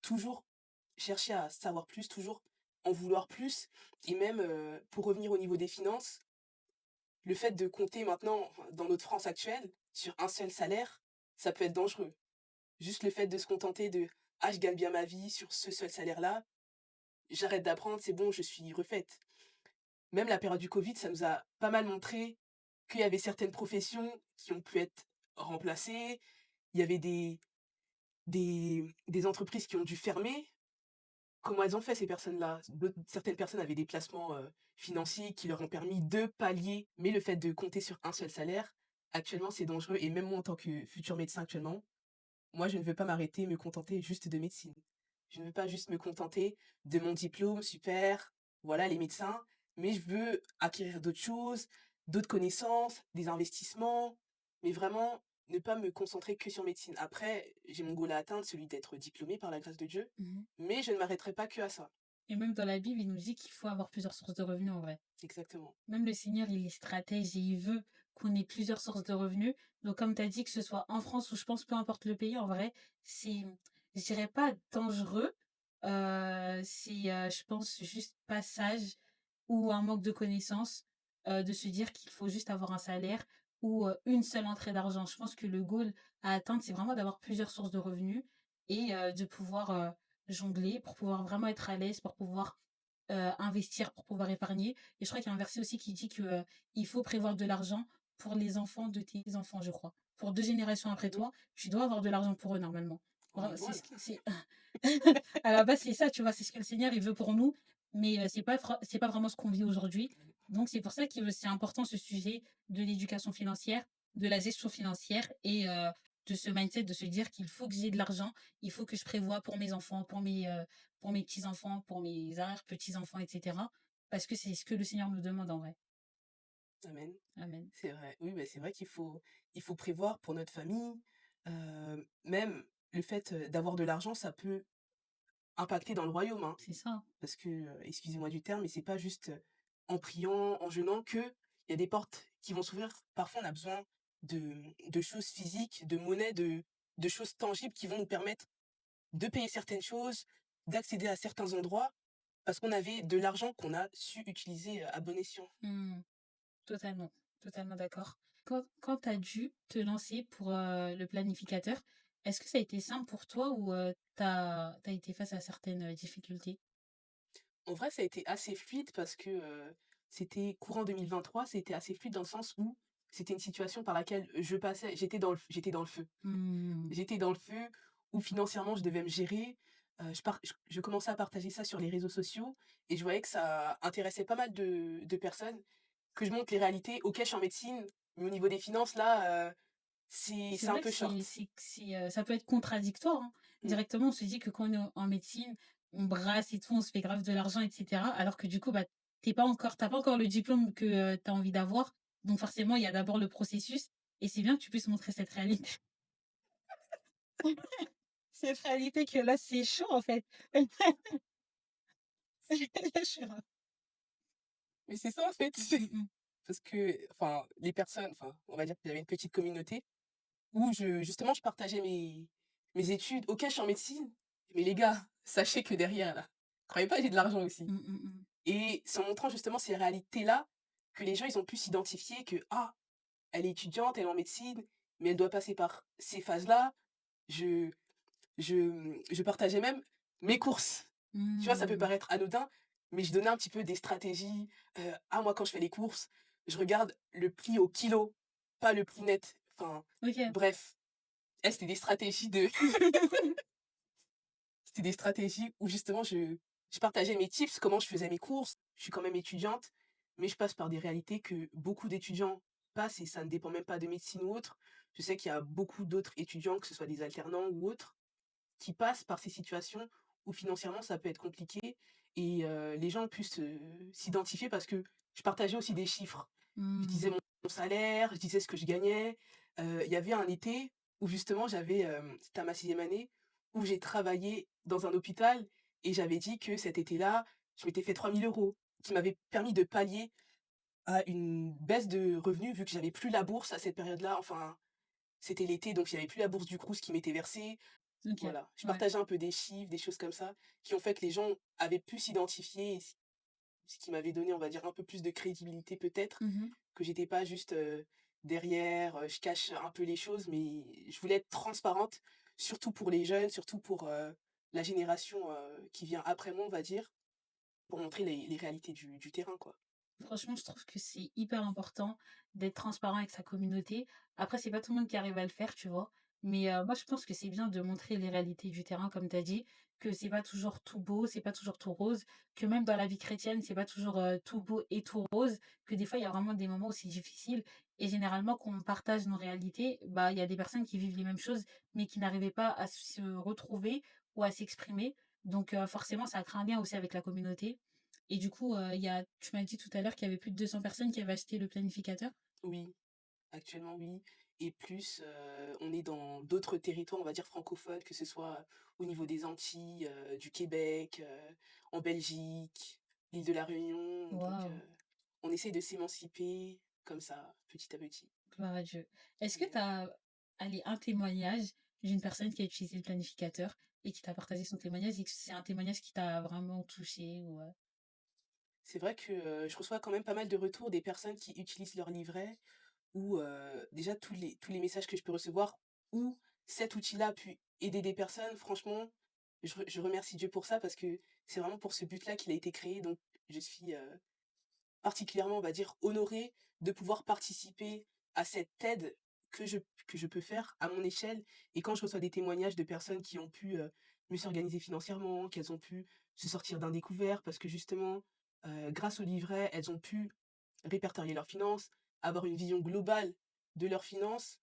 toujours chercher à savoir plus, toujours en vouloir plus, et même, pour revenir au niveau des finances, le fait de compter maintenant, dans notre France actuelle, sur un seul salaire, ça peut être dangereux. Juste le fait de se contenter de: «Ah, je gagne bien ma vie sur ce seul salaire-là, j'arrête d'apprendre, c'est bon, je suis refaite». Même la période du covid, ça nous a pas mal montré qu'il y avait certaines professions qui ont pu être remplacées. Il y avait des entreprises qui ont dû fermer. Comment elles ont fait, ces personnes-là? Certaines personnes avaient des placements, financiers qui leur ont permis de pallier, mais le fait de compter sur un seul salaire, actuellement, c'est dangereux, et même moi, en tant que futur médecin actuellement, moi, je ne veux pas m'arrêter, me contenter juste de médecine. Je ne veux pas juste me contenter de mon diplôme, super, voilà les médecins, mais je veux acquérir d'autres choses, d'autres connaissances, des investissements, mais vraiment ne pas me concentrer que sur médecine. Après, j'ai mon goal à atteindre, celui d'être diplômée par la grâce de Dieu, Mmh. mais je ne m'arrêterai pas que à ça. Et même dans la Bible, il nous dit qu'il faut avoir plusieurs sources de revenus, en vrai. Exactement. Même le Seigneur, il est stratège et il veut qu'on ait plusieurs sources de revenus. Donc, comme tu as dit, que ce soit en France ou je pense peu importe le pays, en vrai, c'est, je dirais pas dangereux, c'est, je pense, juste passage ou un manque de connaissances, de se dire qu'il faut juste avoir un salaire ou une seule entrée d'argent. Je pense que le goal à atteindre, c'est vraiment d'avoir plusieurs sources de revenus et de pouvoir jongler, pour pouvoir vraiment être à l'aise, pour pouvoir investir, pour pouvoir épargner. Et je crois qu'il y a un verset aussi qui dit que il faut prévoir de l'argent pour les enfants de tes enfants, je crois. Pour 2 générations après Mmh. toi, tu dois avoir de l'argent pour eux normalement. Oui, C'est voilà. ce que c'est à la base, c'est ça, tu vois? C'est ce que le Seigneur, il veut pour nous, mais c'est pas vraiment ce qu'on vit aujourd'hui. Donc c'est pour ça que c'est important ce sujet de l'éducation financière, de la gestion financière et de ce mindset de se dire qu'il faut que j'ai de l'argent, il faut que je prévoie pour mes enfants, pour mes petits-enfants, pour mes arrière-petits-enfants et cetera. Parce que c'est ce que le Seigneur nous demande en vrai. Amen. Amen. C'est vrai. Oui, bah, c'est vrai qu'il faut prévoir pour notre famille. Même le fait, d'avoir de l'argent, ça peut impacter dans le royaume, hein. C'est ça. Parce que, excusez-moi du terme, mais c'est pas juste, en priant, en jeûnant qu'il y a des portes qui vont s'ouvrir. Parfois, on a besoin de choses physiques, de monnaie, de choses tangibles qui vont nous permettre de payer certaines choses, d'accéder à certains endroits, parce qu'on avait de l'argent qu'on a su utiliser, à bon escient. Mmh. Totalement, totalement d'accord. Quand tu as dû te lancer pour, le planificateur, est-ce que ça a été simple pour toi ou, tu as été face à certaines, difficultés? En vrai, ça a été assez fluide parce que, c'était courant 2023, c'était assez fluide dans le sens où c'était une situation par laquelle je passais j'étais dans le feu. Mmh. J'étais dans le feu où financièrement je devais me gérer. Je commençais à partager ça sur les réseaux sociaux et je voyais que ça intéressait pas mal de personnes, que je montre les réalités. OK, je suis en médecine, mais au niveau des finances là, C'est c'est un vrai que peu short. ça peut être contradictoire, hein. Mmh, Directement, on se dit que quand on est en médecine, on brasse et tout, on se fait grave de l'argent et cetera, alors que du coup, bah, tu pas encore le diplôme que, tu as envie d'avoir. Donc forcément, il y a d'abord le processus et c'est bien que tu puisses montrer cette réalité. Cette réalité que là, c'est chaud, en fait. Je suis ra mais c'est ça en fait. mmh, mmh mh. Parce que enfin, les personnes enfin, on va dire qu'il y avait une petite communauté où je partageais mes études. OK, je suis en médecine, mais les gars, sachez que derrière là, croyez pas, j'ai de l'argent aussi. Mmh, mmh mh. Et c'est en montrant justement ces réalités-là que les gens, ils ont pu s'identifier que: «Ah, elle est étudiante, elle est en médecine, mais elle doit passer par ces phases-là». Je je partageais même mes courses. Tu vois, ça peut Mmh. paraître anodin, mais je donnais un petit peu des stratégies. «Ah, moi, quand je fais les courses, je regarde le prix au kilo, pas le prix net». Enfin, OK. bref, c'était des stratégies de c'était des stratégies où justement je partageais mes tips, comment je faisais mes courses. Je suis quand même étudiante, mais je passe par des réalités que beaucoup d'étudiants passent et ça ne dépend même pas de médecine ou autre. Je sais qu'il y a beaucoup d'autres étudiants, que ce soit des alternants ou autres, qui passent par ces situations où financièrement ça peut être compliqué et les gens ont pu s'identifier parce que je partageais aussi des chiffres. Je disais Mmh. mon salaire, je disais ce que je gagnais. Il y avait un été où justement c'était à ma 6e année, où j'ai travaillé dans un hôpital et j'avais dit que cet été-là, je m'étais fait 3 000 € qui m'avaient permis de pallier à une baisse de revenus vu que j'avais plus la bourse à cette période-là. Enfin, c'était l'été, donc il y avait plus la bourse du Crous qui m'était versée. OK. Voilà, je Ouais. partageais un peu des chiffres, des choses comme ça, qui ont fait que les gens avaient pu s'identifier et ce qui m'avait donné, on va dire, un peu plus de crédibilité peut-être, Mmh mh. que j'étais pas juste, derrière, je cache un peu les choses, mais je voulais être transparente, surtout pour les jeunes, surtout pour, la génération, qui vient après moi, on va dire, pour montrer les réalités du terrain, quoi. Franchement, je trouve que c'est hyper important d'être transparent avec sa communauté. Après, c'est pas tout le monde qui arrive à le faire, tu vois? Mais moi, je pense que c'est bien de montrer les réalités du terrain, comme tu as dit, que c'est pas toujours tout beau, c'est pas toujours tout rose, que même dans la vie chrétienne, c'est pas toujours, tout beau et tout rose, que des fois, il y a vraiment des moments où c'est difficile et généralement, quand on partage nos réalités, bah, il y a des personnes qui vivent les mêmes choses, mais qui n'arrivaient pas à se retrouver ou à s'exprimer. Donc forcément, ça crée un lien aussi avec la communauté et du coup, il y a tu m'as dit tout à l'heure qu'il y avait plus de 200 personnes qui avaient acheté le planificateur? Oui, actuellement oui et plus, on est dans d'autres territoires, on va dire francophones, que ce soit au niveau des Antilles, du Québec, en Belgique, l'île de la Réunion, donc Waouh! on essaie de s'émanciper comme ça, petit à petit. Gloire à Dieu. Est-ce que Mais tu as, allez, un témoignage d'une personne qui a utilisé le planificateur et qui t'a partagé son témoignage et que c'est un témoignage qui t'a vraiment touché ou, c'est vrai que, je reçois quand même pas mal de retours des personnes qui utilisent leur livret ou déjà tous les messages que je peux recevoir où cet outil-là a pu aider des personnes, franchement, je remercie Dieu pour ça parce que c'est vraiment pour ce but-là qu'il a été créé, donc je suis, particulièrement, on va dire, honorée de pouvoir participer à cette aide que je que je peux faire à mon échelle et quand je reçois des témoignages de personnes qui ont pu, mieux s'organiser financièrement, qu'elles ont pu se sortir d'un découvert parce que justement, grâce au livret, elles ont pu répertorier leurs finances, avoir une vision globale de leurs finances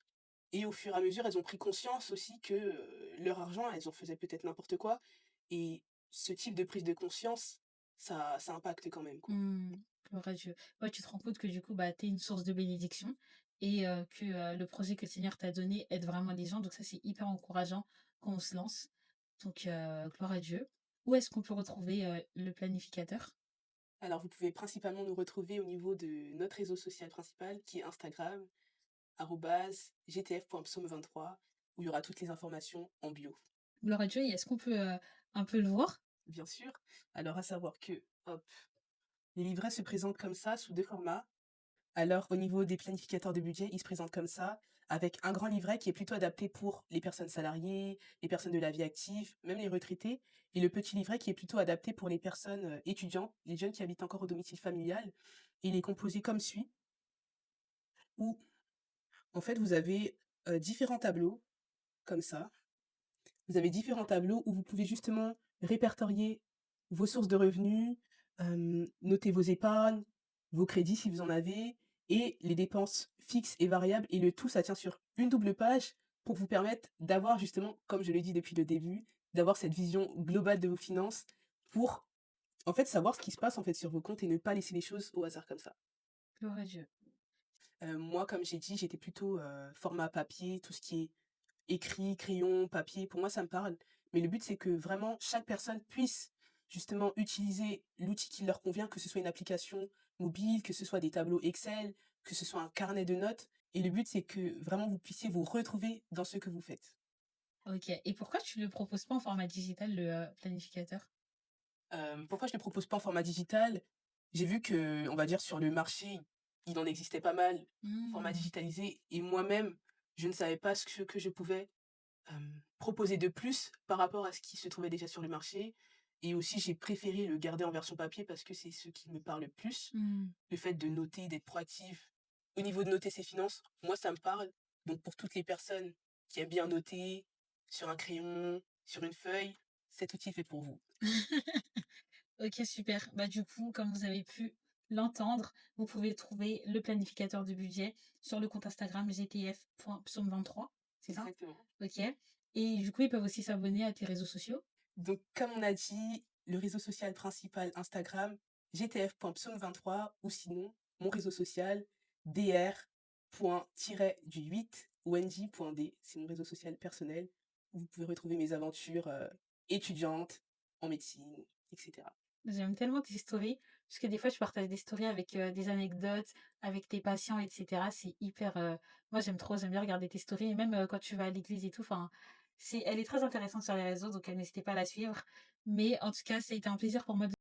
et au fur et à mesure, elles ont pris conscience aussi que, leur argent, elles en faisaient peut-être n'importe quoi et ce type de prise de conscience, ça impacte quand même, quoi. mmh, gloire à Dieu. Ouais, tu te rends compte que du coup, bah, tu es une source de bénédiction et que, le projet que le Seigneur t'a donné aide vraiment les gens. Donc ça, c'est hyper encourageant quand on se lance. Donc gloire à Dieu. Où est-ce qu'on peut retrouver, le planificateur? Alors vous pouvez principalement nous retrouver au niveau de notre réseau social principal qui est Instagram, @gtf.psaume23 où il y aura toutes les informations en bio, Gloire à Dieu et est-ce qu'on peut, un peu le voir? bien sûr. Alors à savoir que, hop, les livrets se présentent comme ça sous 2 formats. Alors, au niveau des planificateurs de budget, ils se présentent comme ça, avec un grand livret qui est plutôt adapté pour les personnes salariées, les personnes de la vie active, même les retraités, et le petit livret qui est plutôt adapté pour les personnes étudiants, les jeunes qui habitent encore au domicile familial. Il est composé comme suit, où En fait, vous avez, différents tableaux comme ça. Vous avez différents tableaux où vous pouvez justement répertorier vos sources de revenus, noter vos épargnes, vos crédits si vous en avez et les dépenses fixes et variables et le tout, ça tient sur une double page pour vous permettre d'avoir justement, comme je l'ai dit depuis le début, d'avoir cette vision globale de vos finances pour, en fait, savoir ce qui se passe, en fait, sur vos comptes et ne pas laisser les choses au hasard comme ça. Gloire à Dieu. Moi, comme j'ai dit, j'étais plutôt, format papier, tout ce qui est écrit, crayon, papier, pour moi, ça me parle. Mais le but, c'est que vraiment chaque personne puisse justement utiliser l'outil qui leur convient, que ce soit une application mobile, que ce soit des tableaux Excel, que ce soit un carnet de notes. Et le but, c'est que vraiment vous puissiez vous retrouver dans ce que vous faites. OK, et pourquoi tu le proposes pas en format digital, le, planificateur? Pourquoi je ne le propose pas en format digital? J'ai vu que, on va dire, sur le marché, il en existait pas mal, format Mmh. digitalisé, et moi-même, je ne savais pas ce que je pouvais proposer de plus par rapport à ce qui se trouvait déjà sur le marché et aussi j'ai préféré le garder en version papier parce que c'est ce qui me parle le plus. Mmh. Le fait de noter, d'être proactif. Au niveau de noter ses finances, moi ça me parle. Donc pour toutes les personnes qui aiment bien noter sur un crayon, sur une feuille, cet outil est fait pour vous. OK, super. Bah, du coup, comme vous avez pu l'entendre, vous pouvez trouver le planificateur de budget sur le compte Instagram gtf.psaume23, c'est ça? Exactement. OK, et du coup, ils peuvent aussi s'abonner à tes réseaux sociaux? Donc comme on a dit, le réseau social principal Instagram, gtf.psaume23 ou sinon mon réseau social dr.-du8 wendy.d. C'est mon réseau social personnel où vous pouvez retrouver mes aventures, étudiantes, en médecine, et cetera. J'aime tellement tes stories, parce que des fois, tu partages des stories avec, des anecdotes, avec tes patients et cetera. C'est hyper, moi j'aime trop, j'aime bien regarder tes stories et même, quand tu vas à l'église et tout, enfin, elle est très intéressante sur les réseaux, donc, n'hésitez pas à la suivre. Mais en tout cas, ça a été un plaisir pour moi de